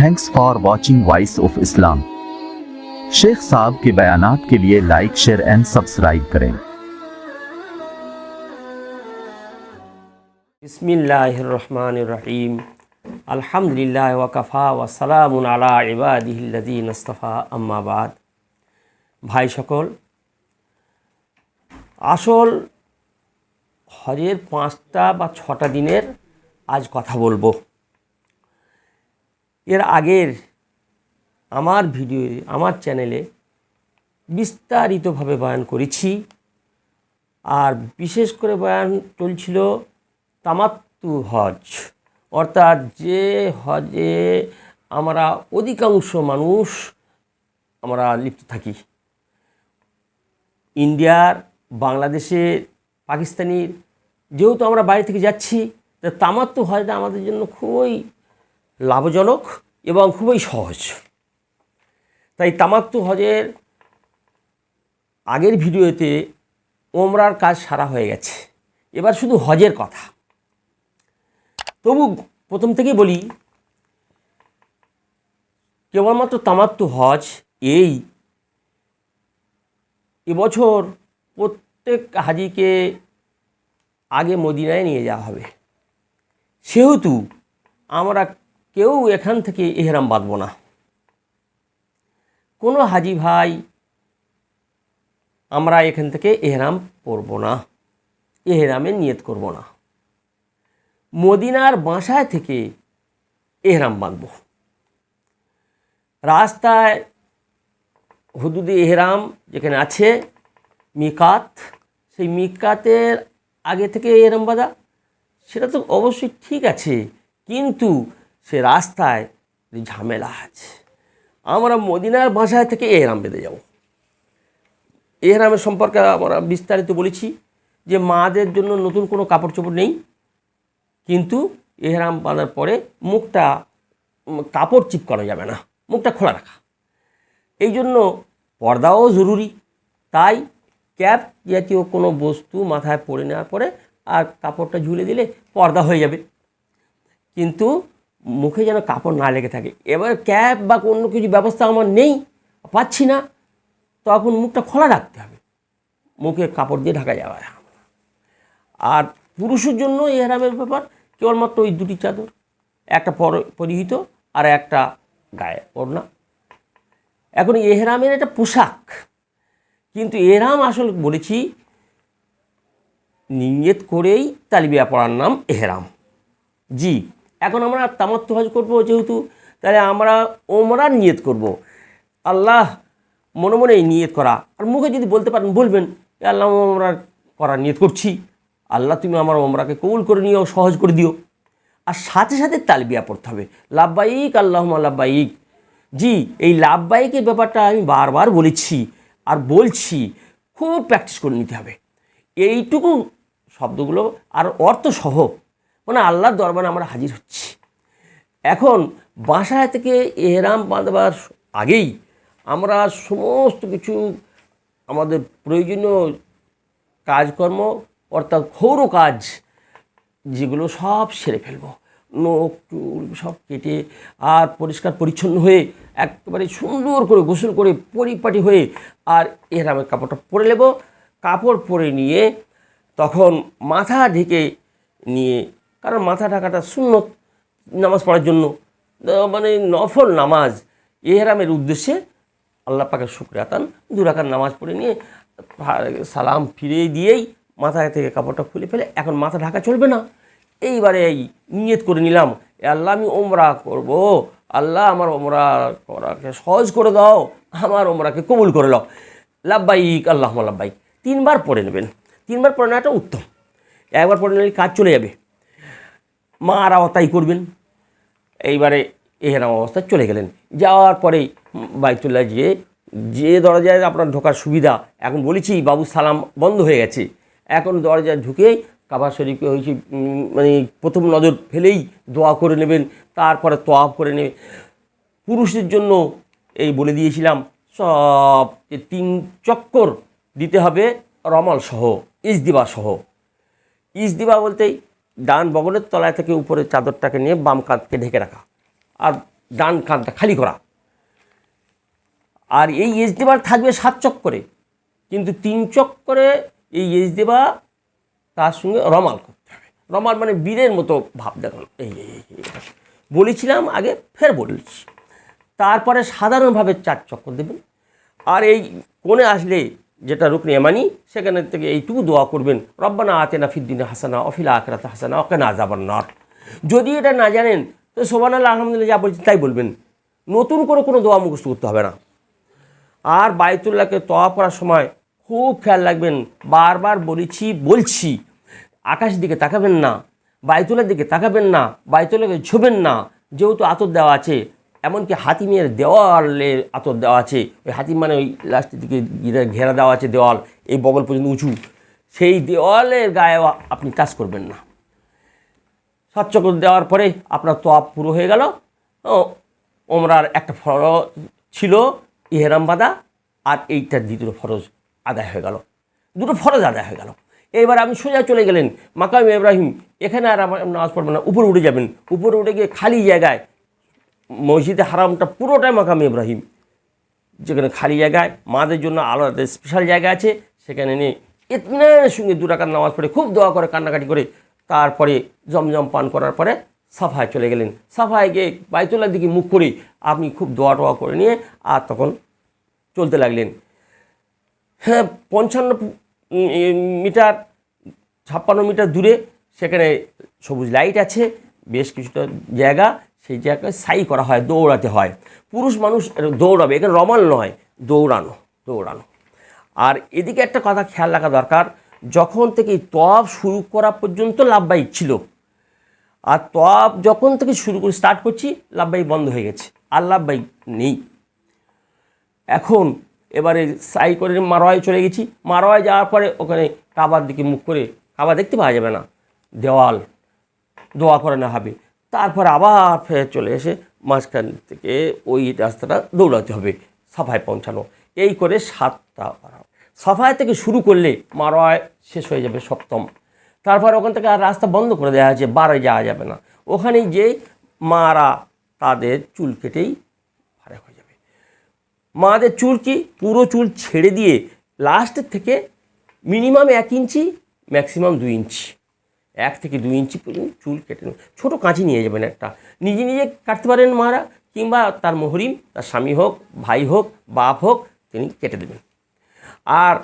Thanks for watching voice of Islam. Sheikh साहब के बयानात के लिए लाइक, शेयर एंड सब्सक्राइब करें। बिस्मिल्लाहिर्रहमानिर्रहीम। अल्हम्दुलिल्लाह वकफ़ा वस्सलामुन अला इबादिहिल्लज़ीना इस्तफ़ा अम्मा बाद। ভাই সকল, আসল হজের 5টা বা 6টা দিনের আজ কথা বলবো। এর আগের আমার ভিডিওয়ে, আমার চ্যানেলে বিস্তারিতভাবে বয়ান করেছি। আর বিশেষ করে বয়ান চলছিল তামাত্তু হজ, অর্থাৎ যে হজে আমরা অধিকাংশ মানুষ আমরা লিপ্ত থাকি। ইন্ডিয়ার, বাংলাদেশের, পাকিস্তানির, যেহেতু আমরা বাইরে থেকে যাচ্ছি, তা তামাত্তু হজটা আমাদের জন্য খুবই লাভজনক এবং খুবই সহজ। তাই তামাত্তু হজের আগের ভিডিওতে ওমরার কাজ সারা হয়ে গেছে, এবার শুধু হজের কথা। তবু প্রথম থেকেই বলি, কেবলমাত্র তামাত্তু হজ এবছর প্রত্যেক হাজিকে আগে মদিনায় নিয়ে যাওয়া হবে। সেহেতু আমরা কেউ এখান থেকে এহরাম বাঁধব না। কোনো হাজি ভাই আমরা এখান থেকে এহরাম পরব না, এহরামের নিয়ত করব না। মদিনার বাসায় থেকে এহরাম বাঁধব। রাস্তায় হুদুদে এহরাম যেখানে আছে মিকাত, সেই মিকাতের আগে থেকে এহরাম বাঁধা সেটা তো অবশ্যই ঠিক আছে, কিন্তু সে রাস্তায় ঝামেলা আছে। আমরা মদিনার বাসায় থেকে এহরাম বেঁধে যাব। এহরামের সম্পর্কে আমরা বিস্তারিত বলেছি যে মাদের জন্য নতুন কোনো কাপড় চোপড় নেই, কিন্তু এহরাম বাঁধার পরে মুখটা কাপড় চিপকানো যাবে না, মুখটা খোলা রাখা। এই জন্য পর্দাও জরুরি। তাই ক্যাপ জাতীয় কোনো বস্তু মাথায় পরে নেওয়ার পরে আর কাপড়টা ঝুলে দিলে পর্দা হয়ে যাবে, কিন্তু মুখে যেন কাপড় না লেগে থাকে। এবার ক্যাপ বা অন্য কিছু ব্যবস্থা আমার নেই, পাচ্ছি না, তখন মুখটা খোলা রাখতে হবে, মুখে কাপড় দিয়ে ঢাকা যাবে। আর পুরুষের জন্য এহরামের ব্যাপার কেবলমাত্র ওই দুটি চাদর, একটা পরিহিত আর একটা গায়ে ওড়না। এখন এহরামের একটা পোশাক, কিন্তু এহরাম আসলে বলেছি নিয়ত করেই তালবিয়া পড়ার নাম এহরাম। জি, এখন আমরা তামাত্তু হজ করব যেহেতু, তাহলে আমরা ওমরার নিয়ত করব। আল্লাহ মনে মনেই নিয়ত করা, আর মুখে যদি বলতে পারেন বলবেন, আল্লাহ ওমরার করার নিয়ত করছি, আল্লাহ তুমি আমার ওমরাকে কবুল করে নিও, সহজ করে দিও। আর সাথে সাথে তালবিয়া পড়তে হবে, লাব্বাইক আল্লাহুম্মা লাব্বাইক। জি, এই লাব্বাইকের ব্যাপারটা আমি বারবার বলেছি আর বলছি, খুব প্র্যাকটিস করে নিতে হবে এইটুকু শব্দগুলো আর অর্থসহ, মানে আল্লাহর দরবারে আমরা হাজির হচ্ছি। এখন বাসায় থেকে এহরাম বাঁধবার আগেই আমরা সমস্ত কিছু আমাদের প্রয়োজনীয় কাজকর্ম, অর্থাৎ ক্ষৌর কাজ যেগুলো সব সেরে ফেলবো। নখ চুল সব কেটে আর পরিষ্কার পরিচ্ছন্ন হয়ে একেবারে সুন্দর করে গোসল করে পরিপাটি হয়ে আর এহরামের কাপড়টা পরে নেব। কাপড় পরে নিয়ে তখন মাথা ঢেকে নিয়ে, কারণ মাথা ঢাকাটা সুন্নত নামাজ পড়ার জন্য, মানে নফল নামাজ, এহরামের উদ্দেশ্যে আল্লাহ পাকের শুকরিয়া আদান 2 রাকাত নামাজ পড়ে নিয়ে সালাম ফিরে দিয়েই মাথা থেকে কাপড়টা খুলে ফেলে, এখন মাথা ঢাকা চলবে না। এইবারে এই নিয়ত করে নিলাম, আল্লাহ আমি ওমরা করব, আল্লাহ আমার ওমরা করাকে সহজ করে দাও, আমার ওমরাকে কবুল করে দাও, লাব্বাইক আল্লাহুম্মা লাব্বাইক 3 বার পড়ে নেবেন। 3 বার পড়ে নেওয়াটা উত্তম, একবার পড়ে নিলে কাজ চলে যাবে। মারাও তাই করবেন। এইবারে এহরাম অবস্থায় চলে গেলেন, যাওয়ার পরেই বাইতুল্লাহ যে দরজায় আপনার ঢোকার সুবিধা, এখন বলেছি বাবু সালাম বন্ধ হয়ে গেছে, এখন দরজায় ঢুকেই কাবা শরীফে হয়েছে মানে প্রথম নজর ফেলেই দোয়া করে নেবেন, তারপরে তোয়াফ করে নেবে। পুরুষদের জন্য এই বলে দিয়েছিলাম সব 3 চক্কর দিতে হবে রমাল সহ, ইজদিবা সহ। ইজদিবা বলতেই ডান বগলের তলায় থেকে উপরে চাদরটাকে নিয়ে বাম কাঁধকে ঢেকে রাখা, আর ডান কাঁধটা খালি করা। আর এই ইজতেমা থাকবে 7 চক্করে, কিন্তু 3 চক্করে এই ইজতেমা তার সঙ্গে রমাল করতে হবে। রমাল মানে বীরের মতো ভাব দেখানো। এই বলেছিলাম আগে, ফের বলছি। তারপরে সাধারণভাবে 4 চক্কর দেবেন। আর এই কোণে আসলে যেটা রুকনে ইয়ামানি, সেখানে থেকে এইটুকু দোয়া করবেন, রব্বানা আতিনা ফিদ দুনিয়া হাসানা ওয়া ফিল আখিরাতি হাসানা ওয়া কিনা আযাবান নার। যদি এটা না জানেন তো সুবহানাল্লাহ আলহামদুলিল্লাহ যা বলছি তাই বলবেন, নতুন করে কোনো দোয়া মুখস্থ করতে হবে না। আর বাইতুল্লাহকে তওয়াফ করার সময় খুব খেয়াল রাখবেন, বারবার বলছি আকাশের দিকে তাকাবেন না, বাইতুল্লাহর দিকে তাকাবেন না, বাইতুল্লাহকে ছুবেন না, যেহেতু আতর দেওয়া আছে, এমনকি হাতিমের দেওয়ালে আতর দেওয়া আছে। ওই হাতিম মানে ওই লাস্টের দিকে ঘেরা দেওয়া আছে দেওয়াল, এই বগল পর্যন্ত উঁচু, সেই দেওয়ালের গায়ে আপনি টাচ করবেন না। 7 চক্কর দেওয়ার পরে আপনার তওয়াফ পুরো হয়ে গেল। ওমরার একটা ফরজ ছিল ইহরাম বাঁধা, আর এইটার দ্বিতীয় ফরজ আদায় হয়ে গেল, দুটো ফরজ আদায় হয়ে গেল। এবার আপনি সোজা চলে গেলেন মাকাম ইব্রাহিম, এখানে আর নামাজ পড়বেন না, উপরে উঠে যাবেন। উপরে উঠে গিয়ে খালি জায়গায়, মসজিদে হারামটা পুরোটাই মাকাম ইব্রাহিম, যেখানে খালি জায়গায় মাদের জন্য আলাদা স্পেশাল জায়গা আছে, সেখানে নিয়ে ইতমিনানের সঙ্গে 2 রাকাত নামাজ পড়ে খুব দোয়া করে কান্নাকাটি করে তারপরে জমজম পান করার পরে সাফায় চলে গেলেন। সাফায় গিয়ে বাইতুল্লাহর দিকে মুখ করে আপনি খুব দোয়া টোয়া করে নিয়ে আর তখন চলতে লাগলেন। হ্যাঁ, 55 মিটার 56 মিটার দূরে সেখানে সবুজ লাইট আছে, বেশ কিছুটা জায়গা, সেই জায়গায় সাই করা হয়, দৌড়াতে হয়। পুরুষ মানুষ দৌড়াবে, এখানে রমাল নয়, দৌড়ানো। আর এদিকে একটা কথা খেয়াল রাখা দরকার, যখন থেকে তওয়াফ শুরু করা পর্যন্ত লাব্বাইক ছিল, আর তওয়াফ যখন থেকে শুরু করে স্টার্ট করছি লাব্বাইক বন্ধ হয়ে গেছে, আর লাব্বাইক নেই। এখন এবারে সাই করে মারোয়ায় চলে গেছি। মারোয়ায় যাওয়ার পরে ওখানে কাবার দিকে মুখ করে, কাবা দেখতে পাওয়া যাবে না, দেওয়াল, দোয়া করানো হবে। তারপর আবার ফের চলে এসে মাঝখান থেকে ওই রাস্তাটা দৌড়াতে হবে সাফায় পৌঁছানো। এই করে 7টা সাফায় থেকে শুরু করলে মারোয়ায় শেষ হয়ে যাবে 7ম। তারপর ওখান থেকে আর রাস্তা বন্ধ করে দেওয়া হয়েছে, বারে যাওয়া যাবে না। ওখানেই যে মারা তাদের চুল কেটেই ফারেক হয়ে যাবে। মাদের চুল কি পুরো চুল ছেড়ে দিয়ে লাস্টের থেকে মিনিমাম 1 ইঞ্চি, ম্যাক্সিমাম 2 ইঞ্চি, 1 থেকে 2 ইঞ্চি পর্যন্ত চুল কেটে নেন। ছোটো কাঁচি নিয়ে যাবেন একটা, নিজে কাটতে পারেন মারা, কিংবা তার মহরিম, তার স্বামী হোক, ভাই হোক, বাপ হোক, তিনি কেটে দেবেন। আর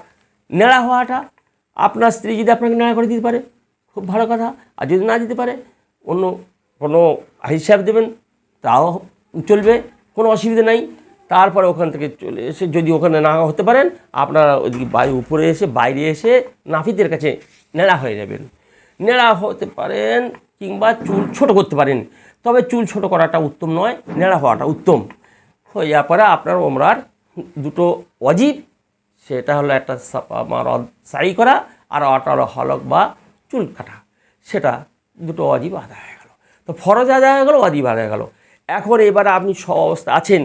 নেড়া হওয়াটা আপনার স্ত্রী যদি আপনাকে নেড়া করে দিতে পারে খুব ভালো কথা, আর যদি না দিতে পারে অন্য কোনো হিসাব দেবেন, তাও চলবে, কোনো অসুবিধা নাই। তারপরে ওখান থেকে চলে এসে যদি ওখানে না হতে পারেন, আপনারা ওইদিকে উপরে এসে বাইরে এসে নাফিদের কাছে নেড়া হয়ে যাবেন। নেড়া হতে পারেন কিংবা চুল ছোট করতে পারেন, তবে চুল ছোট করাটা উত্তম নয়, নেড়া হওয়াটা উত্তম। হয়ে যাওয়ার পরে আপনার ওমরার 2টো ওয়াজিব, সেটা হলো একটা সাই করা, আর ওটা হলো হলক বা চুল কাটা, সেটা 2টো ওয়াজিব আদায় হয়ে গেল। তো ফরজ আদায় হয়ে গেল, ওয়াজিব আদায় হয়ে গেল। এখন এবার আপনি সব অবস্থা আছেন,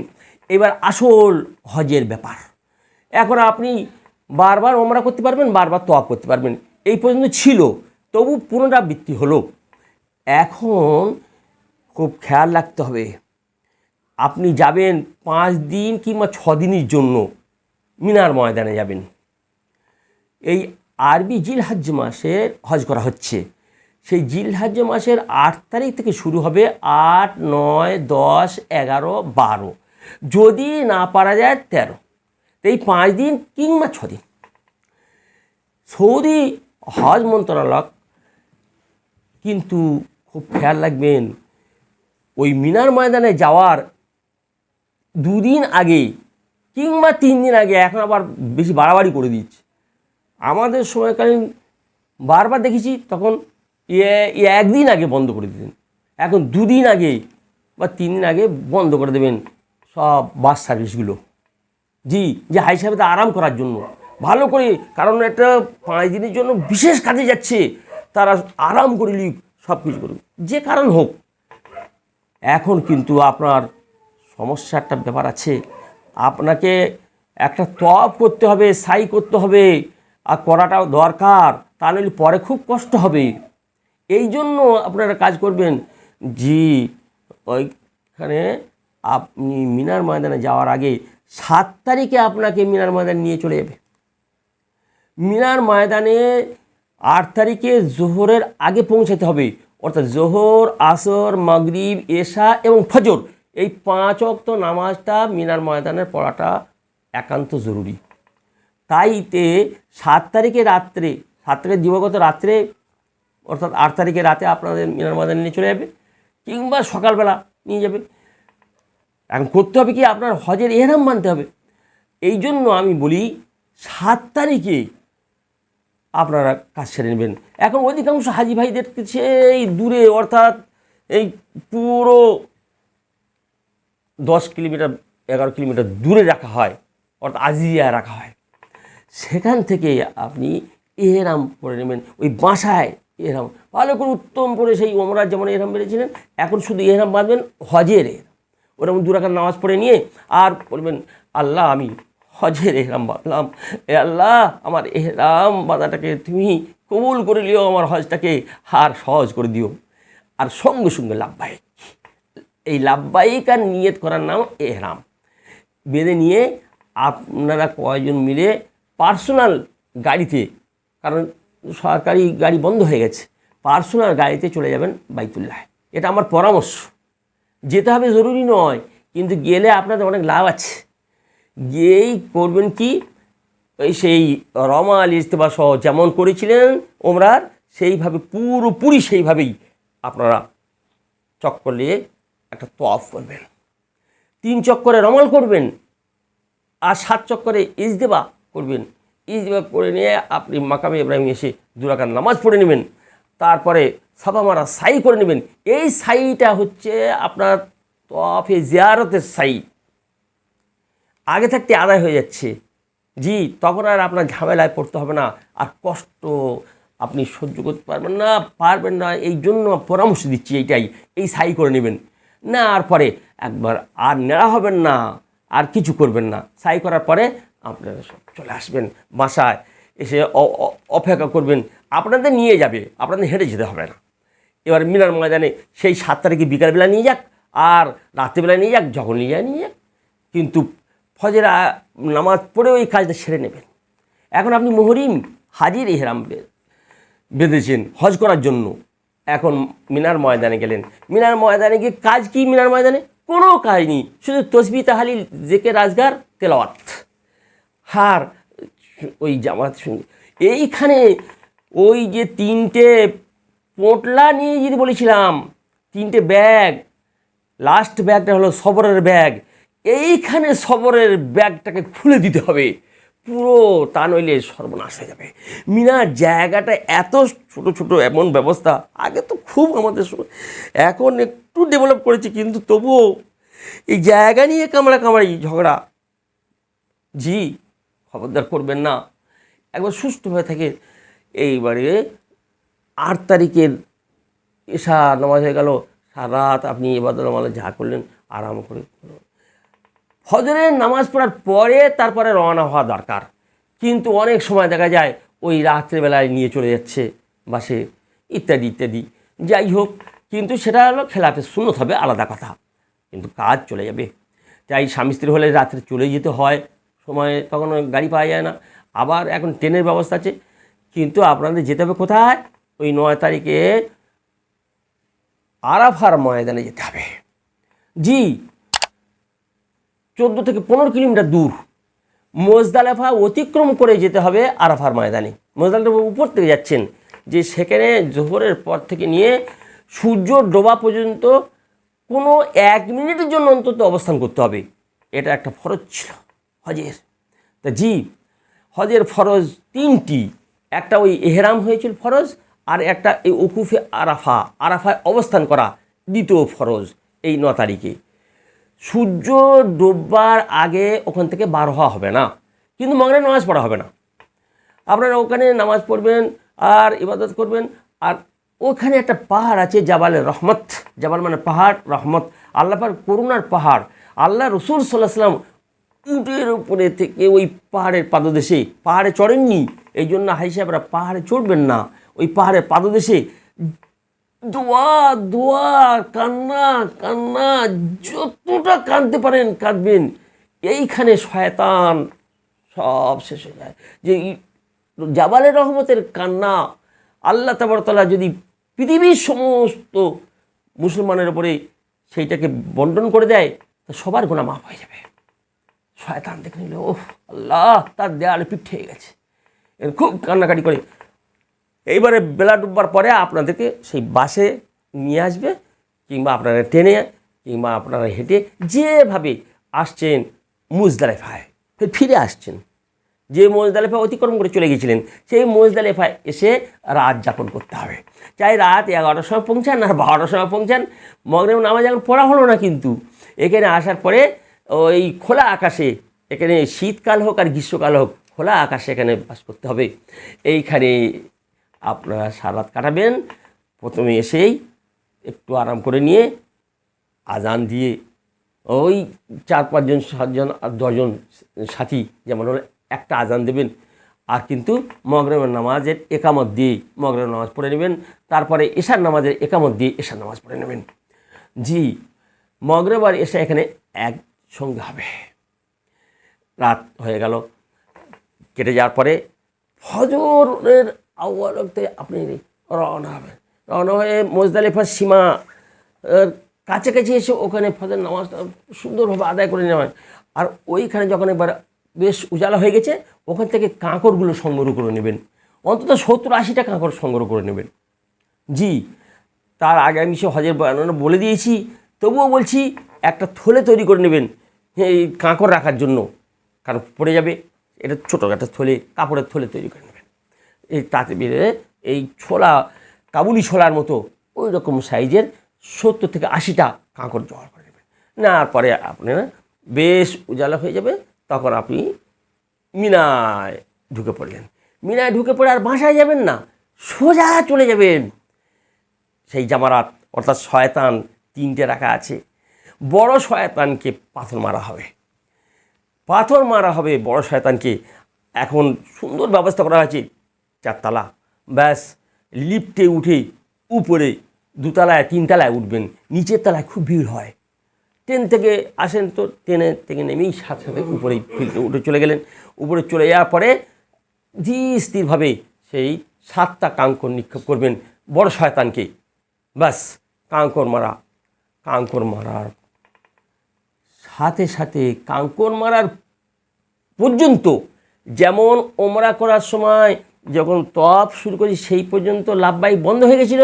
এবার আসল হজের ব্যাপার। এখন আপনি বারবার ওমরা করতে পারবেন, বারবার তওয়াফ করতে পারবেন, এই পর্যন্ত ছিল, তবু পুনরাবৃত্তি হলো। এখন খুব খেয়াল রাখতে হবে, আপনি যাবেন 5 দিন কিংবা 6 দিনের জন্য মিনার ময়দানে যাবেন। এই আরবি জিলহজ মাসে হজ করা হচ্ছে, সেই জিলহজ মাসের 8 তারিখ থেকে শুরু হবে, 8, 9, 10, 11, 12, যদি না পারা যায় 13। এই 5 দিন কিংবা 6 দিন। সৌদি হজ মন্ত্রণালয় কিন্তু খুব খেয়াল রাখবেন, ওই মিনার ময়দানে যাওয়ার 2 দিন আগে কিংবা 3 দিন আগে, এখন আবার বেশি বাড়াবাড়ি করে দিচ্ছে। আমাদের সময়কালীন বারবার দেখেছি, তখন 1 দিন আগে বন্ধ করে দিতেন, এখন 2 দিন আগে বা 3 দিন আগে বন্ধ করে দেবেন সব বাস সার্ভিসগুলো। জি, যে হাই সাহেবতে আরাম করার জন্য ভালো করে, কারণ একটা 5 দিনের জন্য বিশেষ কাজে যাচ্ছে, তারা আরাম করে লিখ, সব কিছু করুক, যে কারণ হোক। এখন কিন্তু আপনার সমস্যা একটা ব্যাপার আছে, আপনাকে একটা তওয়াফ করতে হবে, সাই করতে হবে, আর করাটাও দরকার, তা নইলে পরে খুব কষ্ট হবে। এই জন্য আপনারা কাজ করবেন, জি ওইখানে আপনি মিনার ময়দানে যাওয়ার আগে 7 তারিখে আপনাকে মিনার ময়দানে নিয়ে চলে যাবে। মিনার ময়দানে 8 তারিখে জোহরের আগে পৌঁছাতে হবে, অর্থাৎ জোহর, আসর, মাগরিব, এশা এবং ফজর এই 5 ওয়াক্ত নামাজটা মিনার ময়দানে পড়াটা একান্ত জরুরি। তাইতে 7 তারিখে রাত্রে, 7 তারিখে দিবাগত রাত্রে অর্থাৎ 8 তারিখে রাতে আপনাদের মিনার ময়দানে নিয়ে চলে যাবে, কিংবা সকালবেলা নিয়ে যাবে। এখন করতে হবে কি, আপনার হজের এহরাম মানতে হবে। এই জন্য আমি বলি 7 তারিখে আপনারা কাজ সেরে নেবেন। এখন অধিকাংশ হাজি ভাইদের সেই দূরে, অর্থাৎ এই পুরো 10 কিলোমিটার 11 কিলোমিটার দূরে রাখা হয়, অর্থাৎ আজিয়া রাখা হয়। সেখান থেকে আপনি এহরাম পরে নেবেন, ওই বাসায় এহরাম ভালো করে উত্তম করে, সেই ওমরার যেমন এহরাম বেরিয়েছিলেন, এখন শুধু এহরাম বাঁধবেন হজের এহরাম। ওরকম 2 রাকাত নামাজ পড়ে নিয়ে আর বলবেন, আল্লাহ আমি হজের এহরাম বাঁধলাম, এ আল্লাহ আমার এহরাম বাঁধাটাকে তুমি কবুল করে নিও, আমার হজটাকে আর সহজ করে দিও। আর সঙ্গে সঙ্গে লাব্বাইক, এই লাব্বাইক আর নিয়ত করার নাম এহরাম। বেঁধে নিয়ে আপনারা কয়জন মিলে পার্সোনাল গাড়িতে, কারণ সরকারি গাড়ি বন্ধ হয়ে গেছে, পার্সোনাল গাড়িতে চলে যাবেন বাইতুল্লাহ। এটা আমার পরামর্শ। যেতে হবে জরুরি নয়, কিন্তু গেলে আপনাদের অনেক লাভ আছে। গিয়েই করবেন কি, ওই সেই রমাল ইজতেবা সহ যেমন করেছিলেন ওমরার, সেইভাবে পুরোপুরি সেইভাবেই আপনারা চক্কর নিয়ে একটা তোয়াফ করবেন, 3 চক্করে রমাল করবেন, আর 7 চক্করে ইজতেবা করবেন। ইজতেবা করে নিয়ে আপনি মাকামে ইব্রাহিম এসে 2 রাকাত নামাজ পড়ে নেবেন, তারপরে সাফা মারা সাই করে নেবেন। এই সাইটা হচ্ছে আপনার তোয়াফে জিয়ারতের সাই, আগে থাকতে আদায় হয়ে যাচ্ছে। জি, তখন আর আপনার ঝামেলায় পড়তে হবে না, আর কষ্ট আপনি সহ্য করতে পারবেন না। এই জন্য পরামর্শ দিচ্ছি এইটাই, এই সাই করে নেবেন। না আর পরে একবার আর নেড়া হবেন না, আর কিছু করবেন না। সাই করার পরে আপনারা সব চলে আসবেন বাসায়, এসে অপেক্ষা করবেন, আপনাদের নিয়ে যাবে, আপনাদের হেঁটে যেতে হবে না। এবার মিনার ময়দানে সেই 7 তারিখে বিকালবেলা নিয়ে যাক আর রাত্রিবেলা নিয়ে যাক, যখন নিয়ে যাক, কিন্তু ফজর নামাজ পড়ে ওই কাজটা সেরে নেবেন। এখন আপনি মুহরিম হাজির ইহরাম বেঁধেছেন হজ করার জন্য, এখন মিনার ময়দানে গেলেন। মিনার ময়দানে গিয়ে কাজ কি? মিনার ময়দানে কোনো কাজ নেই, শুধু তসবিহ তাহলিল জিকির আজকার তেলাওয়াত, আর ওই জামাতের সঙ্গে এইখানে ওই যে 3টে পোটলা নিয়ে যেতে বলেছিলাম, 3টে ব্যাগ, লাস্ট ব্যাগটা হলো সবরের ব্যাগ। এইখানে সবরের ব্যাগটাকে খুলে দিতে হবে পুরো, তা নইলে সর্বনাশ হয়ে যাবে। মিনার জায়গাটা এত ছোট ছোট, এমন ব্যবস্থা আগে তো খুব আমাদের, এখন একটু ডেভেলপ করেছি, কিন্তু তবুও এই জায়গা নিয়ে কামড়াকামড়ি ঝগড়া। জি, খবরদার করবেন না, একবার সুষ্ঠুভাবে থাকে। এইবারে 8 তারিখের এশা নামাজ হয়ে গেল, সারা রাত আপনি ইবাদত আমলে যা করলেন আরাম করে, ফজরের নামাজ পড়ার পরে তারপরে রওনা হওয়া দরকার। কিন্তু অনেক সময় দেখা যায় ওই রাত্রেবেলায় নিয়ে চলে যাচ্ছে বাসে, ইত্যাদি ইত্যাদি। যাই হোক, কিন্তু সেটা হলো খেলাফে সুন্নত হবে, আলাদা কথা, কিন্তু কাজ চলে যাবে। তাই স্বামী স্ত্রী হলে রাত্রে চলে যেতে হয়, সময় তখন গাড়ি পাওয়া যায় না। আবার এখন ট্রেনের ব্যবস্থা আছে, কিন্তু আপনাদের যেতে হবে কোথায়? ওই 9 তারিখে আরাফার ময়দানে যেতে হবে। জি, 14 থেকে 15 কিলোমিটার দূর মুজদালিফা অতিক্রম করে যেতে হবে আরাফার ময়দানে। মুজদালিফার উপর থেকে যাচ্ছেন, যে সেখানে জোহরের পর থেকে নিয়ে সূর্য ডোবা পর্যন্ত কোনো 1 মিনিটের জন্য অন্তত অবস্থান করতে হবে। এটা একটা ফরজ ছিল হজের। তা জি, হজের ফরজ 3টি, একটা ওই এহরাম হয়েছিল ফরজ, আর একটা এই উকুফে আরাফায় অবস্থান করা দ্বিতীয় ফরজ। এই 9 তারিখে সূর্য ডোববার আগে ওখান থেকে বার হওয়া হবে না, কিন্তু মাগরিব নামাজ পড়া হবে না। আপনারা ওখানে নামাজ পড়বেন আর ইবাদত করবেন। আর ওখানে একটা পাহাড় আছে, জাবালে রহমত, জাবাল মানে পাহাড়, রহমত আল্লাহ পাক করুণার পাহাড়। আল্লাহ রসুল সাল্লাল্লাহু আলাইহি ওয়াসাল্লাম উটের উপরে থেকে ওই পাহাড়ের পাদদেশে, পাহাড়ে চড়েননি, এই জন্য হাই সাহেবরা পাহাড়ে চড়বেন না, ওই পাহাড়ের পাদদেশে দোয়া দোয়া, কান্না কান্না, যতটা কাঁদতে পারেন কাঁদবেন। এইখানে শয়তান সব শেষ হয়ে যায়। যে জাবালে রহমতের কান্না আল্লাহ তাবারক তাআলা যদি পৃথিবীর সমস্ত মুসলমানের উপরে সেইটাকে বন্টন করে দেয়, তা সবার গুনাহ মাফ হয়ে যাবে। শয়তান দেখে নিল, ওহ আল্লাহ, তার দেয়ালে পিঠ হয়ে গেছে, খুব কান্নাকাটি করে। এইবারে বেলা ডুববার পরে আপনাদেরকে সেই বাসে নিয়ে আসবে, কিংবা আপনারা ট্রেনে, কিংবা আপনারা হেঁটে যেভাবে আসছেন মুজদালিফায় ফিরে আসছেন। যে মুজদালিফা অতিক্রম করে চলে গিয়েছিলেন, সেই মুজদালিফায় এসে রাত যাপন করতে হবে। চাই রাত 11টার সময় পৌঁছান আর 12টার সময় পৌঁছান, মাগরিব নামাজ এখন পড়া হলো না, কিন্তু এখানে আসার পরে ওই খোলা আকাশে, এখানে শীতকাল হোক আর গ্রীষ্মকাল হোক, খোলা আকাশে এখানে বাস করতে হবে। এইখানে আপনারা সারা রাত কাটাবেন। প্রথমে এসেই একটু আরাম করে নিয়ে আজান দিয়ে ওই 4-5 জন 7 জন আর 10 জন সাথী যেমন হলো একটা আজান দেবেন, আর কিন্তু মাগরিবের নামাজের একামত দিয়ে মাগরিবের নামাজ পড়ে নেবেন। তারপরে এশার নামাজের একামত দিয়ে এশার নামাজ পড়ে নেবেন। জি, মাগরিব আর এশা এখানে একসঙ্গে হবে। রাত হয়ে গেল, কেটে যাওয়ার পরে ফজরের আউয়াল ওয়াক্তে আপনি রওনা হবেন। রওনা হয়ে মুজদালিফার সীমা কাছাকাছি এসে ওখানে ফজর নামাজটা সুন্দরভাবে আদায় করে নেবেন। আর ওইখানে যখন একবার বেশ উজালা হয়ে গেছে, ওখান থেকে কাঁকড়গুলো সংগ্রহ করে নেবেন, অন্তত 70-80টা কাঁকড় সংগ্রহ করে নেবেন। জি, তার আগে আমি সে হজের বর্ণনা বলে দিয়েছি, তবুও বলছি, একটা থলে তৈরি করে নেবেন এই কাঁকড় রাখার জন্য, কারণ পড়ে যাবে। এটা ছোটো একটা থলে, কাপড়ের থলে তৈরি করে নেবেন। এই তাতে বেড়ে এই ছোলা, কাবুলি ছোলার মতো ওই রকম সাইজের 70 থেকে 80টা কাঁকড় জোগাড় করে নেবেন। নেওয়ার পরে আপনারা বেশ উজালা হয়ে যাবে, তখন আপনি মিনায় ঢুকে পড়লেন। মিনায় ঢুকে পড়ে আর বাসায় যাবেন না, সোজা চলে যাবেন সেই জামারাত, অর্থাৎ শয়তান 3টে রাখা আছে। বড় শয়তানকে পাথর মারা হবে, পাথর মারা হবে বড় শয়তানকে। এখন সুন্দর ব্যবস্থা করা হয়েছে, 4 তলা, ব্যাস লিফটে উঠে উপরে 2 তলায় 3 তলায় উঠবেন। নিচের তলায় খুব ভিড় হয়। ট্রেন থেকে আসেন তো ট্রেনে থেকে নেমেই সাথে সাথে উপরেই ফিল্ডে উঠে চলে গেলেন। উপরে চলে যাওয়ার পরে ধীর স্থিরভাবে সেই 7টা কাঁকর নিক্ষেপ করবেন বড় শয়তানকে। ব্যাস কাঁকর মারার সাথে সাথে কাঁকর মারার পর্যন্ত, যেমন ওমরা করার সময় যখন তওয়াফ শুরু করি সেই পর্যন্ত লাব্বাইক বন্ধ হয়ে গেছিল,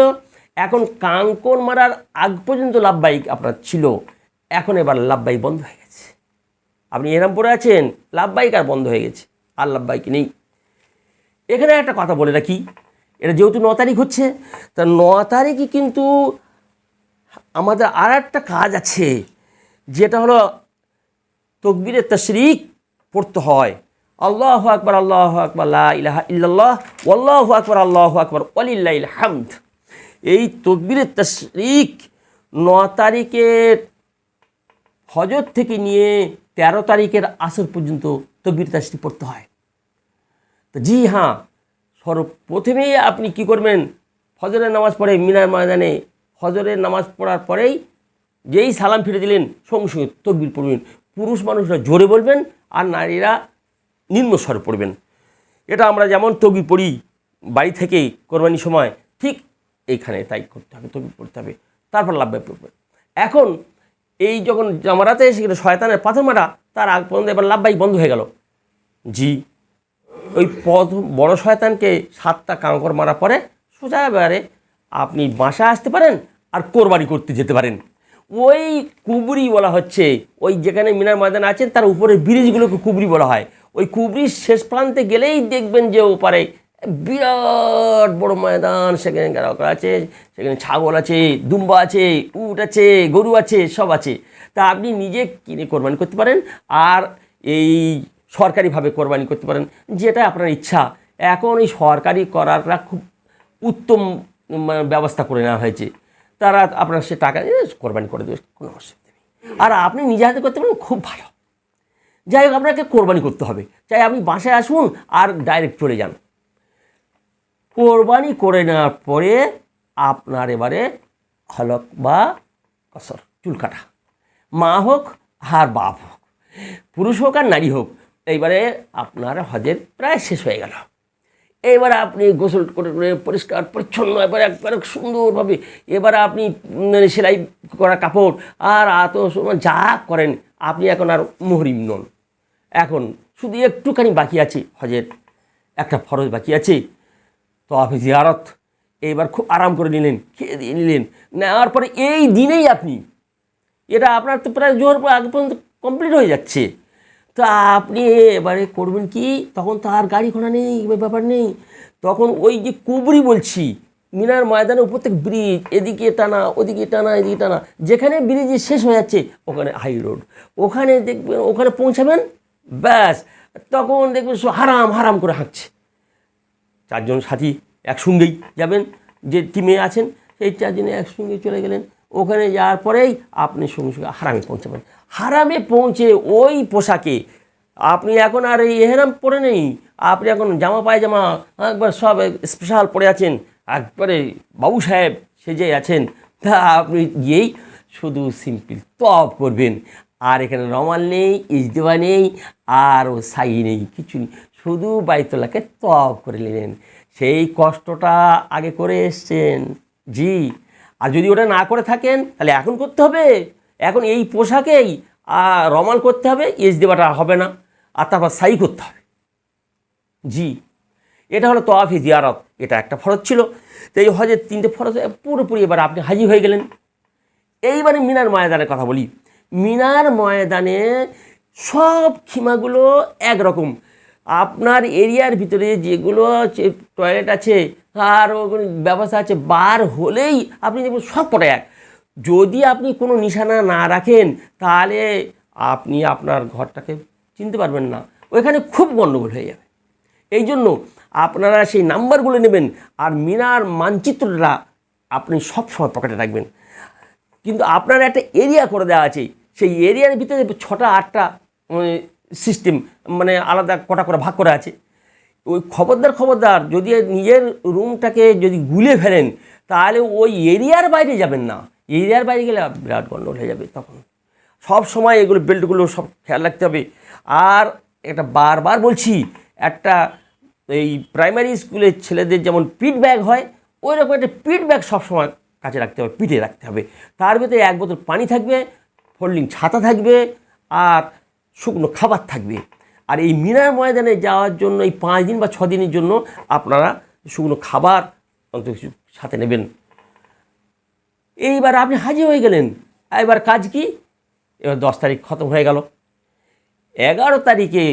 এখন কাঁকর মারার আগ পর্যন্ত লাব্বাইক আপনার ছিল, এখন এবার লাব্বাইক বন্ধ হয়ে গেছে। আপনি এরাম পড়ে আছেন, লাব্বাইক আর বন্ধ হয়ে গেছে, আর লাব্বাইক নেই। এখানে একটা কথা বলে রাখি, এটা যেহেতু 9 তারিখ হচ্ছে, তা 9 তারিখই কিন্তু আমাদের আর একটা কাজ আছে, যেটা হলো তাকবীরে তাশরিক পড়তে হয়। আল্লাহু আকবার, আল্লাহু আকবার, লা ইলাহা ইল্লাল্লাহ, ওয়াল্লাহু আকবার, আল্লাহু আকবার, ওয়ালিল্লাহিল হামদ। এই তাকবীরে তাশরিক 9 তারিখের হজর থেকে নিয়ে 13 তারিখের আসর পর্যন্ত তাকবীরে তাশরিক পড়তে হয়। তো জি হ্যাঁ, সর্বপ্রথমেই আপনি কি করবেন, ফজরের নামাজ পড়ে মিনার ময়দানে ফজরের নামাজ পড়ার পরেই যেই সালাম ফিরে দিলেন, সঙ্গে সঙ্গে তাকবীর পড়বেন। পুরুষ মানুষরা জোরে বলবেন আর নারীরা নিম্নস্বরে পড়বেন। এটা আমরা যেমন তাকবীর পড়ি বাড়ি থেকে কোরবানির সময়, ঠিক এইখানে তাই করতে হবে, তাকবীর পড়তে হবে, তারপর লাব্বাইক পড়বেন। এখন এই যখন জামারাতে এসে গেল শয়তানের পাথর মারা, তার আগ পর্যন্ত এবার লাব্বাইক বন্ধ হয়ে গেল। জি, ওই বড় শয়তানকে 7টা কাঁকর মারা পরে সোজা এবারে আপনি বাসায় আসতে পারেন আর কোরবানি করতে যেতে পারেন। ওই কুবরি বলা হচ্ছে, ওই যেখানে মিনার ময়দান আছেন তার উপরে ব্রিজগুলোকে কুবরি বলা হয়। ওই কুবরির শেষ প্রান্তে গেলেই দেখবেন যে ওপারে বিরাট বড় ময়দান, সেখানে গাড়া আছে, সেখানে ছাগল আছে, দুম্বা আছে, উট আছে, গরু আছে, সব আছে। তা আপনি নিজে কিনে কোরবানি করতে পারেন, আর এই সরকারিভাবে কোরবানি করতে পারেন, যেটা আপনার ইচ্ছা। এখন এই সরকারি করারটা খুব উত্তম ব্যবস্থা করে নেওয়া হয়েছে, তারা আপনার সে টাকা দিয়ে কোরবানি করে দেবে, কোনো অসুবিধা নেই। আর আপনি নিজে হাতে করতে পারেন, খুব ভালো। যাই হোক, আপনাকে কোরবানি করতে হবে, চাই আপনি বাসায় আসুন আর ডাইরেক্ট চলে যান। কোরবানি করে নেওয়ার পরে আপনার এবারে হলক বা কসর, চুল কাটা, মা হোক আর বাপ হোক, পুরুষ হোক আর নারী হোক, এইবারে আপনার হজের প্রায় শেষ হয়ে গেল। এবারে আপনি গোসল করে পরিষ্কার পরিচ্ছন্ন এবারে একবারে সুন্দরভাবে এবারে আপনি সেলাই করা কাপড় আর যা করেন, আপনি এখন আর মুহরিম নন। এখন শুধু একটুখানি বাকি আছে, হজের একটা ফরজ বাকি আছে, তওয়াফে জিয়ারত। এইবার খুব আরাম করে নিলেন, খেয়ে দিয়ে নিলেন, নেওয়ার পরে এই দিনেই আপনি, এটা আপনার তো প্রায় জোর আগে পর্যন্ত কমপ্লিট হয়ে যাচ্ছে, তা আপনি এবারে করবেন কি, তখন তো আর গাড়ি ঘোড়া নেই, ব্যাপার নেই, তখন ওই যে কুবরি বলছি, মিনার ময়দানের উপর থেকে ব্রিজ, এদিকে টানা ওদিকে টানা এদিকে টানা, যেখানে ব্রিজ শেষ হয়ে যাচ্ছে ওখানে হাই রোড, ওখানে দেখবেন, ওখানে পৌঁছাবেন, ব্যাস তখন দেখবেন হারাম হারাম করে হাঁকছে। 4 জন সাথী একসঙ্গেই যাবেন, যে টিমে আছেন সেই 4 জনে একসঙ্গে চলে গেলেন, ওখানে যাওয়ার পরেই আপনি সঙ্গে সঙ্গে হারামে পৌঁছাবেন। হারামে পৌঁছে ওই পোশাকে আপনি এখন আর এই এহরাম পরে নেই, আপনি এখন জামা পায়জামা একবার সব স্পেশাল পরে আছেন, একবারে বাবু সাহেব সেজে আছেন। তা আপনি গিয়েই শুধু সিম্পল তওয়াফ করবেন, আর এখানে রমাল নেই, ইজতেমা নেই, আর ও সাই নেই, কিছু নেই, শুধু বাইতুল্লাহকে তওয়াফ করে নিলেন। সেই কষ্টটা আগে করে এসছেন, জি। আর যদি ওটা না করে থাকেন তাহলে এখন করতে হবে, এখন এই পোশাকেই রমাল করতে হবে, ইজতেমাটা হবে না, আর তারপর সাই করতে হবে, জি। এটা হলো তওয়াফে জিয়ারত, এটা একটা ফরজ ছিল। তো এই হজের 3টে ফরজ পুরোপুরি এবার আপনি হাজি হয়ে গেলেন। এইবারে মিনার ময়দানের কথা বলি। মিনার ময়দানে সব খিমাগুলো একরকম, আপনার এরিয়ার ভিতরে যেগুলো টয়লেট আছে আর ব্যবস্থা আছে, বার হলেই আপনি দেখবেন সব কটা এক। যদি আপনি কোনো নিশানা না রাখেন তাহলে আপনি আপনার ঘরটাকে চিনতে পারবেন না, ওইখানে খুব গণ্ডগোল হয়ে যাবে। এই জন্য আপনারা সেই নাম্বারগুলো নেবেন, আর মিনার মানচিত্রটা আপনি সবসময় পকেটে রাখবেন। কিন্তু আপনার একটা এরিয়া করে দেওয়া আছে, সেই এরিয়ার ভিতরে 6টা 8টা সিস্টেম, মানে আলাদা কটা করে ভাগ করা আছে। ওই খবরদার যদি নিজের রুমটাকে যদি গুলে ফেলেন তাহলে ওই এরিয়ার বাইরে যাবেন না, এরিয়ার বাইরে গেলে বিরাট গণ্ডগোল হয়ে যাবে। তখন সব সময় এগুলো বেল্টগুলো সব খেয়াল রাখতে হবে। আর এটা বারবার বলছি, একটা এই প্রাইমারি স্কুলের ছেলেদের যেমন পিট ব্যাগ হয়, ওই রকম একটা পিট ব্যাগ সবসময় কাছে রাখতে হবে, পিঠে রাখতে হবে। তার ভিতরে 1 বোতল পানি থাকবে, ফোল্ডিং ছাতা থাকবে, আর শুকনো খাবার থাকবে। আর এই মিনার ময়দানে যাওয়ার জন্য এই 5 দিন বা 6 দিনের জন্য আপনারা শুকনো খাবার অন্তত কিছু সাথে নেবেন। এইবার আপনি হাজি হয়ে গেলেন। এবার কাজ কি, এবার 10 তারিখ খতম হয়ে গেল। 11 তারিখে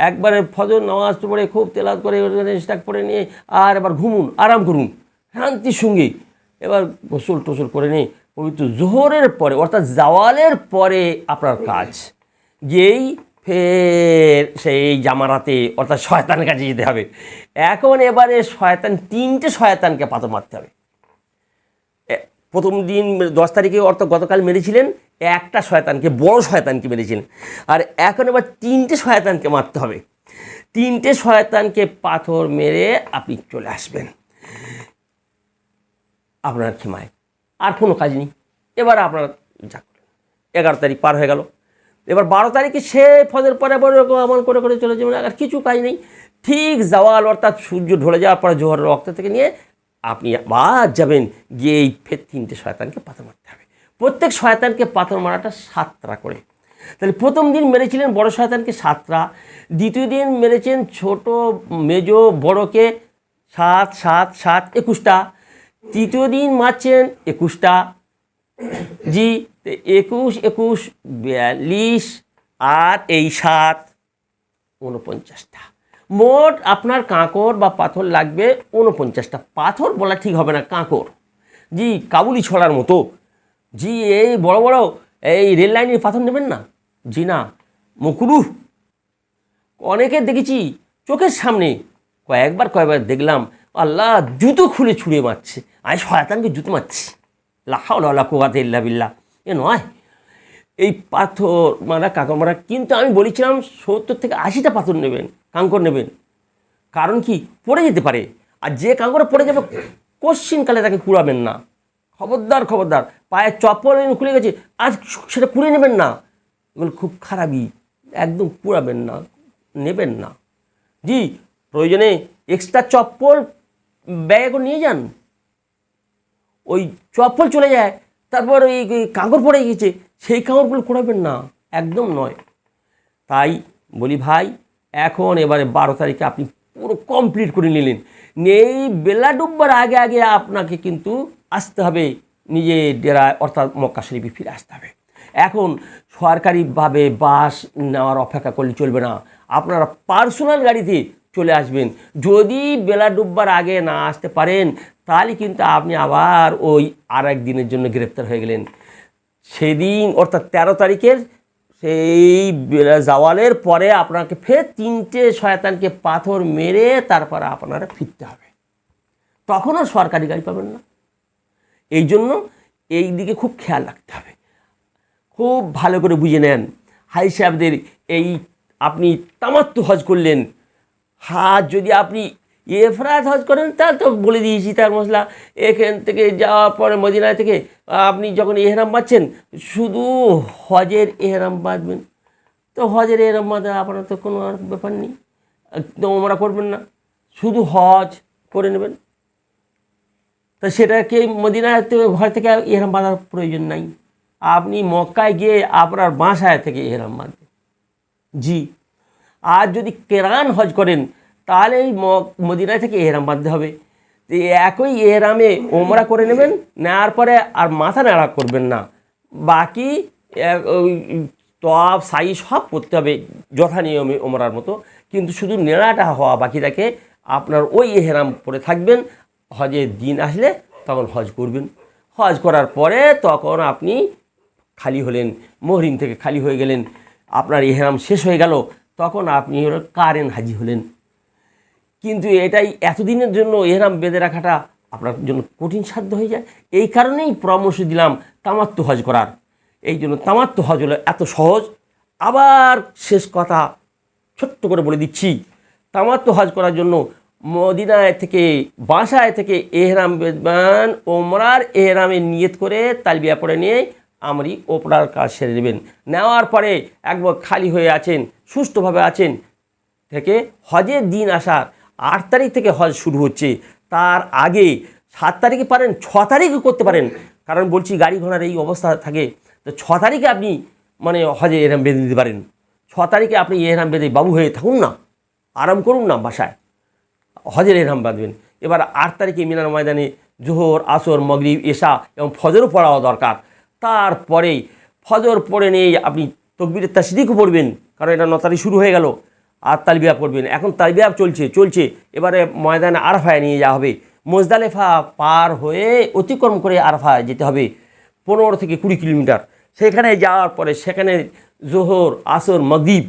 একবারে ফজর নামাজ পড়ে খুব তেলাওয়াত করে স্টাক পরে নিয়ে আর এবার ঘুমুন, আরাম করুন শান্তির সঙ্গে। এবার গোসল টোসল করে নিয়ে পবিত্র জোহরের পরে অর্থাৎ জাওয়ালের পরে আপনার কাজ, যেই ফের সেই জামারাতে অর্থাৎ শয়তানের কাছে যেতে হবে। এখন এবারে শয়তান, 3টে শয়তানকে পাথর মারতে হবে। প্রথম দিন 10 তারিখে অর্থাৎ গতকাল মেরেছিলেন একটা শয়তানকে, বড় শয়তানকে মেরেছিলেন, আর এখন এবার 3টে শয়তানকে মারতে হবে। 3টে শয়তানকে পাথর মেরে আপনি চলে আসবেন আপনার খিমায়, আর কোনো কাজ নেই। এবার আপনার যা, 11 তারিখ পার হয়ে গেল। এবার 12 তারিখে সে ফজর পরে আমল করে করে চলে যাবেন, আর কিছু কাজ নেই। ঠিক জাওয়াল অর্থাৎ সূর্য ঢলে যাওয়ার পরে জোহরের ওয়াক্ত থেকে নিয়ে আপনি আবার যাবেন, গিয়ে এই ফের 3টে শয়তানকে পাথর মারতে হবে। প্রত্যেক শয়তানকে পাথর মারাটা 7টা করে। তাহলে প্রথম দিন মেরেছিলেন বড় শয়তানকে 7টা, দ্বিতীয় দিন মেরেছেন ছোট মেজো বড়কে 7 7 7 21টা, তৃতীয় দিন মারছেন 21টা, জি 21 21 42, আর এই 7 49টা। মোট আপনার কাঁকর বা পাথর লাগবে 49টা। পাথর বলা ঠিক হবে না, কাঁকর, জি কাবুলি ছড়ার মতো, জি এই বড় বড় এই রেল লাইনের পাথর নেবেন না, জি না, মকরুহ। অনেকে দেখেছি চোখের সামনে, কয়েকবার দেখলাম আল্লাহ জুতো খুলে ছুঁড়ে মারছে, আমি শয়তানকে জুতো মারছি, লা হাওলা ওয়ালা কুওয়াতা ইল্লা বিল্লাহ। এ নয়, এই পাথর মারা কাঁকর মারা। কিন্তু আমি বলেছিলাম 70 থেকে 80টা পাথর নেবেন, কাঁকর নেবেন। কারণ কি, পড়ে যেতে পারে, আর যে কাঁকড়ে পড়ে যাবে কোশ্চিনকালে তাকে কুড়াবেন না। খবরদার খবরদার, পায়ের চপ্পল খুলে গেছে, আজ সেটা কুড়ে নেবেন না, এগুলো খুব খারাপই, একদম কুড়াবেন না, নেবেন না। জি, প্রয়োজনে এক্সট্রা চপ্পল ব্যাগে করে নিয়ে যান। ওই চপ্পল চলে যায়, তারপর ওই কাঁকড় পড়ে গেছে, সেই কাঁকড়গুলো কুড়াবেন না, একদম নয়। তাই বলি ভাই, এখন এবারে 12 তারিখে আপনি পুরো কমপ্লিট করে নিলেন, নেই বেলা ডুববার আগে আগে আপনাকে কিন্তু আসতে হবে নিজের ডেরায়, অর্থাৎ মক্কা শরীফে ফিরে আসতে হবে। এখন সরকারিভাবে বাস নেওয়ার অপেক্ষা করলে চলবে না, আপনারা পার্সোনাল গাড়িতে চলে আসবেন। যদি বেলা ডুববার আগে না আসতে পারেন, তাহলে কিন্তু আপনি আবার ওই আর এক দিনের জন্য গ্রেপ্তার হয়ে গেলেন। সেদিন অর্থাৎ 13 তারিখের সেই জাওয়ালের পরে আপনাকে ফের 3টে শয়তানকে পাথর মেরে তারপরে আপনারা ফিরতে হবে, তখনও সরকারি গাড়ি পাবেন না। এই জন্য এই দিকে খুব খেয়াল রাখতে হবে, খুব ভালো করে বুঝে নেন। হাই সাহেবদের এই আপনি তামাত্তু হজ করলেন, হাজ যদি আপনি এফরাত হজ করেন, তার তো বলে দিয়েছি তার মশলা। এখান থেকে যাওয়ার পরে মদিনায় থেকে আপনি যখন এহরাম বাঁধছেন, শুধু হজের এহরাম বাঁধবেন। তো হজের এহরাম বাঁধা আপনার তো কোনো আর ব্যাপার নেই, তো ওমরা করবেন না, শুধু হজ করে নেবেন। তো সেটাকে মদিনায় ঘর থেকে এহরাম বাঁধার প্রয়োজন নাই, আপনি মক্কায় গিয়ে আপনার বাসায় থেকে এহরাম বাঁধবেন। জি, আর যদি কেরান হজ করেন, তাহলে এই মদিনায় থেকে এহরাম বাঁধতে হবে। তো একই এহরামে ওমরা করে নেবেন, নেওয়ার পরে আর মাথা নাড়া করবেন না, বাকি তওয়াফ সাই সব করতে হবে যথা নিয়মে ওমরার মতো, কিন্তু শুধু নেড়াটা হওয়া বাকি থাকে। আপনার ওই এহরাম পরে থাকবেন, হজের দিন আসলে তখন হজ করবেন। হজ করার পরে তখন আপনি খালি হলেন, মহরিম থেকে খালি হয়ে গেলেন, আপনার এহরাম শেষ হয়ে গেল, তখন আপনি কারেন হাজি হলেন। কিন্তু এটাই এতদিনের জন্য এহরাম বেঁধে রাখাটা আপনার জন্য কঠিন সাধ্য হয়ে যায়। এই কারণেই পরামর্শ দিলাম তামাত্তু হজ করার। এই জন্য তামাত্তু হজ হলো এত সহজ। আবার শেষ কথা ছোট্ট করে বলে দিচ্ছি, তামাত্তু হজ করার জন্য মদিনায় থেকে বাসায় থেকে এহরাম বেঁধবেন, ওমরার এহরামের নিয়ত করে তালবিয়া পড়ে নিয়ে আমরি ওপরার কাজ সেরে নেবেন। নেওয়ার পরে একবার খালি হয়ে আছেন, সুস্থভাবে আছেন থেকে হজের দিন আসার 8 তারিখ থেকে হজ শুরু হচ্ছে, তার আগে 7 তারিখে পারেন, 6 তারিখে করতে পারেন, কারণ বলছি গাড়ি ঘোড়ার এই অবস্থা থাকে। তো 6 তারিখে আপনি মানে হজে এহরাম বেঁধে দিতে পারেন। 6 তারিখে আপনি এহরাম বেঁধে বাবু হয়ে থাকুন না, আরাম করুন না, বাসায় হজের এহরাম বাঁধবেন। এবার 8 তারিখে মিনার ময়দানে জোহর, আসর, মাগরিব, এশা এবং ফজরও পড়াও দরকার। তারপরেই ফজর পড়ে নিয়ে আপনি তাকবীরে তাশরিকও পড়বেন, কারণ এটা 9 তারিখ শুরু হয়ে গেল। আর তালবিয়া পড়বেন, এখন তালবিয়া চলছে। এবারে ময়দানে আরাফায় নিয়ে যাওয়া হবে, মুজদালিফা পার হয়ে অতিক্রম করে আরাফায় যেতে হবে 15 থেকে 20 কিলোমিটার। সেখানে যাওয়ার পরে সেখানে জোহর, আসর, মাগরিব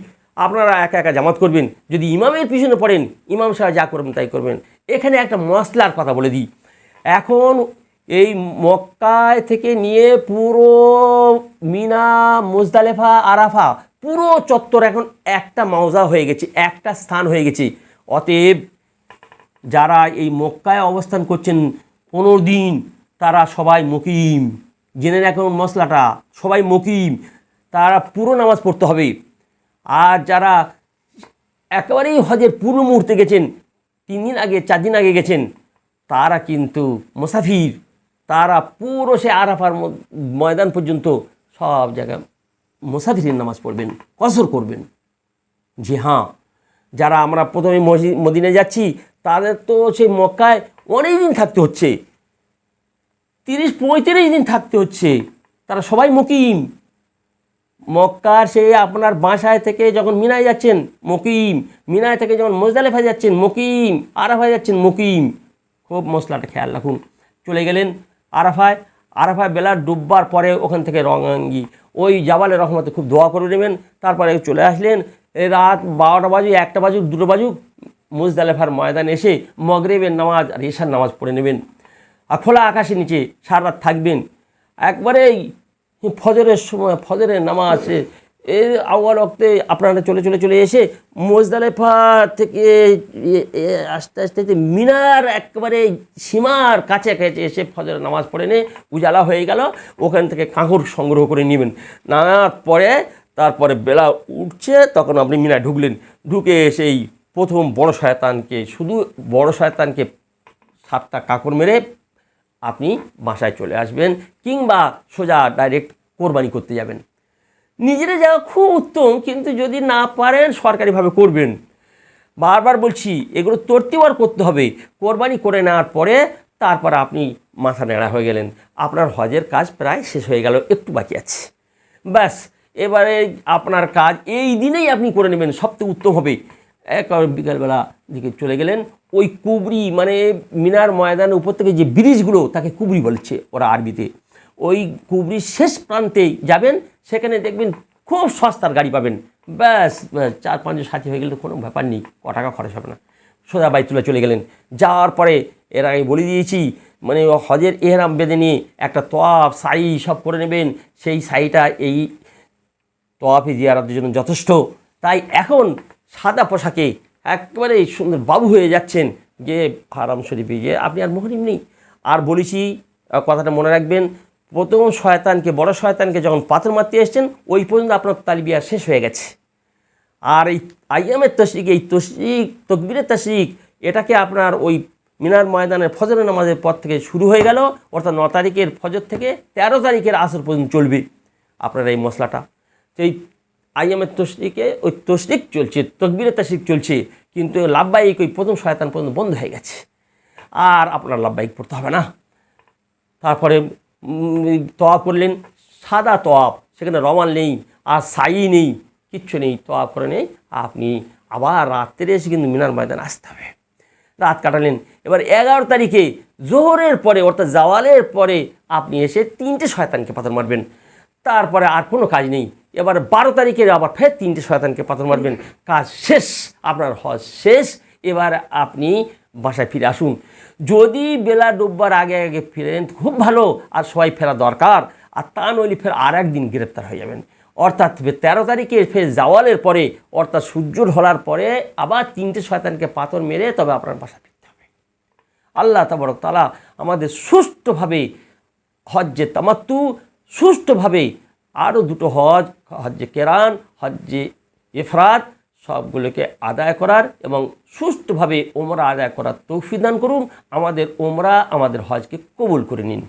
আপনারা একা একা জামাত করবেন। যদি ইমামের পিছনে পড়েন, ইমাম সাহেব যা করবেন তাই করবেন। এখানে একটা মশলার কথা বলে দিই, এখন এই মক্কায় থেকে নিয়ে পুরো মিনা, মুজদালিফা, আরাফা পুরো চত্বর এখন একটা মৌজা হয়ে গেছে, একটা স্থান হয়ে গেছে। অতএব যারা এই মক্কায় অবস্থান করছেন 15 দিন, তারা সবাই মুকিম, জেনে রাখুন মশলাটা, সবাই মুকিম, তারা পুরো নামাজ পড়তে হবে। আর যারা একেবারেই হজের পূর্ব মুহূর্তে গেছেন, 3 দিন আগে 4 দিন আগে গেছেন, তারা কিন্তু মুসাফির, তারা পুরো সে আরাফার ময়দান পর্যন্ত সব জায়গায় মুসাফিরের নামাজ পড়বেন, কসর করবেন। জি হ্যাঁ, যারা আমরা প্রথমে মদিনায় যাচ্ছি, তাদের তো সেই মক্কায় অনেক দিন থাকতে হচ্ছে, 30-35 দিন থাকতে হচ্ছে, তারা সবাই মুকিম। মক্কার সেই আপনার বাসায় থেকে যখন মিনায় যাচ্ছেন মুকিম, মিনায় থেকে যখন মুজদালিফায় যাচ্ছেন মুকিম, আরাফায় যাচ্ছেন মুকিম। খুব মশলাটা খেয়াল রাখুন। চলে গেলেন আরাফায় বেলা ডুববার পরে ওখান থেকে রঙাঙ্গি ওই জাবালে রহমতে খুব দোয়া করে নেবেন। তারপরে চলে আসলেন, এই রাত 12টা বাজুক, 1টা বাজুক, 2টো বাজুক, মুজদালিফার ময়দানে এসে মগরিবের নামাজ আর ইশার নামাজ পড়ে নেবেন। আর খোলা আকাশের নিচে সারা রাত থাকবেন। একবারে ফজরের সময় ফজরের নামাজ এর আউয়াল ওয়াক্তে আপনারা চলে এসে মুজদালিফা থেকে আস্তে আস্তে মিনার একেবারে সীমার কাছে এসে ফজরের নামাজ পড়ে নিয়ে উজালা হয়ে গেল, ওখান থেকে কাঁকড় সংগ্রহ করে নেবেন। নেওয়ার পরে তারপরে বেলা উঠছে, তখন আপনি মিনায় ঢুকলেন, ঢুকে সেই প্রথম বড় শয়তানকে, শুধু বড় শয়তানকে 7টা কাঁকড় মেরে আপনি বাসায় চলে আসবেন, কিংবা সোজা ডাইরেক্ট কোরবানি করতে যাবেন। নিজেরা যাওয়া খুব উত্তম, কিন্তু যদি না পারেন সরকারিভাবে করবেন। বারবার বলছি, এগুলো তরতিবার করতে হবে। কোরবানি করে নেওয়ার পরে তারপর আপনি মাথা নেড়া হয়ে গেলেন, আপনার হজের কাজ প্রায় শেষ হয়ে গেল, একটু বাকি আছে, ব্যাস। এবারে আপনার কাজ এই দিনেই আপনি করে নেবেন, সবথেকে উত্তম হবে। একেবারে বিকালবেলা দিকে চলে গেলেন, ওই কুবরি মানে মিনার ময়দানের উপর থেকে যে ব্রিজগুলো, তাকে কুবরি বলছে ওরা আরবিতে, ওই কুবরির শেষ প্রান্তেই যাবেন, সেখানে দেখবেন খুব সস্তার গাড়ি পাবেন, ব্যাস 4-5 সাথী হয়ে গেলে তো কোনো ব্যাপার নেই, টাকা খরচ হবে না। সোজা বাইতুল্লাহ চলে গেলেন। যাওয়ার পরে এর আগে বলে দিয়েছি, মানে হজের এহরাম বেঁধে নিয়ে একটা তোয়াফ সাই সব করে নেবেন। সেই সাইটা এই তোয়াফে জিয়ারতের জন্য যথেষ্ট। তাই এখন সাদা পোশাকে একেবারে সুন্দর বাবু হয়ে যাচ্ছেন, যে হারাম শরীফে গিয়ে আপনি আর মুহরিম নেই। আর বলেছি, কথাটা মনে রাখবেন, প্রথম শয়তানকে, বড় শয়তানকে যখন পাথর মারতে এসছেন, ওই পর্যন্ত আপনার তালবিয়া শেষ হয়ে গেছে। আর এই আইয়ামের তশরিক, এই তশরিক, তকবীরের তশরিক, এটাকে আপনার ওই মিনার ময়দানের ফজরের নামাজের পর থেকে শুরু হয়ে গেল, অর্থাৎ 9 তারিখের ফজর থেকে 13 তারিখের আসর পর্যন্ত চলবে আপনার এই মশলাটা। সেই আইয়ামের তশরিকে ওই তশরিক চলছে, তকবীরের তশরিক চলছে, কিন্তু লাব্বাইক ওই প্রথম শয়তান পর্যন্ত বন্ধ হয়ে গেছে, আর আপনার লাব্বাইক পড়তে হবে না। তারপরে তোয়াফ করলেন, সাদা তোয়াফ, সেখানে রমাল নেই, আর সাই নেই, কিচ্ছু নেই, তোয়াফ করে নেই। আপনি আবার রাত্রে এসে কিন্তু মিনার ময়দান আসতে হবে, রাত কাটালেন। এবার 11 তারিখে জোহরের পরে, অর্থাৎ জাওয়ালের পরে আপনি এসে 3টে শয়তানকে পাথর মারবেন, তারপরে আর কোনো কাজ নেই। এবার 12 তারিখে আবার ফের 3টে শয়তানকে পাথর মারবেন, কাজ শেষ, আপনার হজ শেষ। এবার আপনি বাসায় ফিরে আসুন। যদি বেলা ডুববার আগে আগে ফিরেন খুব ভালো, আর সবাই ফেরা দরকার, আর তা নইলে ফের আর একদিন গ্রেপ্তার হয়ে যাবেন। অর্থাৎ 13 তারিখে ফের জাওয়ালের পরে, অর্থাৎ সূর্য ঢলার পরে আবার 3টে শয়তানকে পাথর মেরে তবে আপনার বাসা ফিরতে হবে। আল্লাহ তাবারক তাআলা আমাদের সুষ্ঠুভাবে হজ্জে তামাত্তু, সুষ্ঠুভাবে আরও 2টো হজ, হজ্জে কেরান, হজ্জে ইফরাদ, সবগুলোকে আদায় করার এবং সুষ্ঠুভাবে ওমরা আদায় করার তৌফিক দান করুন। আমাদের ওমরা, আমাদের হজকে কবুল করে নিন।